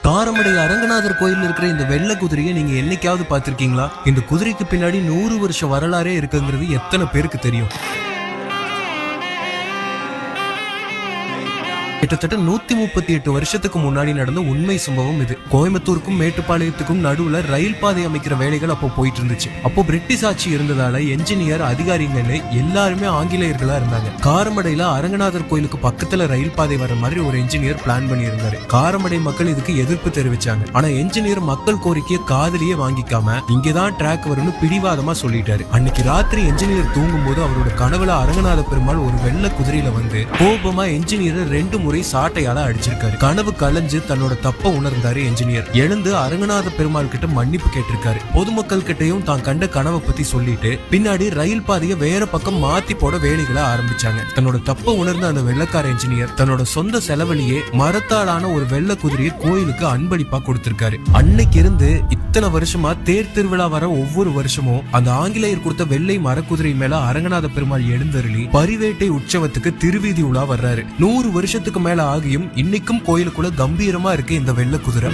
காரமடை அரங்கநாதர் கோயில் இருக்கிற இந்த வெள்ளை குதிரையை நீங்க என்னைக்காவது பார்த்திருக்கீங்களா? இந்த குதிரைக்கு பின்னாடி 100 வருஷ வரலாறே இருக்குங்கிறது எத்தனை பேருக்கு தெரியும்? கிட்டத்தட்ட 138 வருஷத்துக்கு முன்னாடி நடந்த உண்மை சம்பவம் இது. கோயம்புத்தூருக்கும் மேட்டுப்பாளையத்துக்கும் நடுவுல ரயில் பாதை அமைக்கிற வேலைகள் அப்போ போயிட்டு இருந்துச்சு. அப்போ பிரிட்டிஷ் ஆட்சி இருந்ததால என்ஜினியர் அதிகாரிங்கன்னு எல்லாருமே ஆங்கிலேயர்களா இருந்தாங்க. காரமடையில அரங்கநாதர் கோயிலுக்கு பக்கத்துல ரயில் பாதை வர மாதிரி ஒரு என்ஜினியர் பிளான் பண்ணி இருந்தாரு. காரமடை மக்கள் இதுக்கு எதிர்ப்பு தெரிவிச்சாங்க. ஆனா என்ஜினியர் மக்கள் கோரிக்கையை காதலியே வாங்கிக்காம இங்கதான் டிராக் வரும்னு பிடிவாதமா சொல்லிட்டாரு. அன்னைக்கு ராத்திரி என்ஜினியர் தூங்கும் போது அவரோட கனவுல அரங்கநாத பெருமாள் ஒரு வெள்ளை குதிரையில வந்து கோபமா என்ஜினியர் 2 முறை சாட்டையால அடிச்சிருக்காரு. கனவு கலைஞ்சு தன்னோட தப்ப உணர்ந்தாரு என்ஜினியர். எழுந்து அரங்கநாத பெருமாள் கிட்ட மன்னிப்பு கேட்டிருக்காரு. பொதுமக்கள் கிட்டையும் தான் கண்ட கனவை பத்தி சொல்லிட்டு பின்னாடி ரயில் பாதையை வேற பக்கம் மாத்தி போட வேலைகளை ஆரம்பிச்சாங்க. தன்னோட தப்ப உணர்ந்த அந்த வெள்ளக்கார என்ஜினியர் தன்னோட சொந்த செலவழியே மரத்தாலான ஒரு வெள்ளை குதிரையை கோயிலுக்கு அன்பளிப்பா கொடுத்திருக்காரு. அன்னைக்கு இருந்து இத்தனை வருஷமா தேர் திருவிழா வர ஒவ்வொரு வருஷமும் அந்த ஆங்கிலேயர் கொடுத்த வெள்ளை மரக்குதிரை மேல அரங்கநாத பெருமாள் எழுந்தருளி பரிவேட்டை உற்சவத்துக்கு திருவீதி உலா வர்றாரு. 100 வருஷத்துக்கு மேல ஆகியும் இன்னைக்கும் கோயிலுக்குள்ள கம்பீரமா இருக்கு இந்த வெள்ளை குதிரை.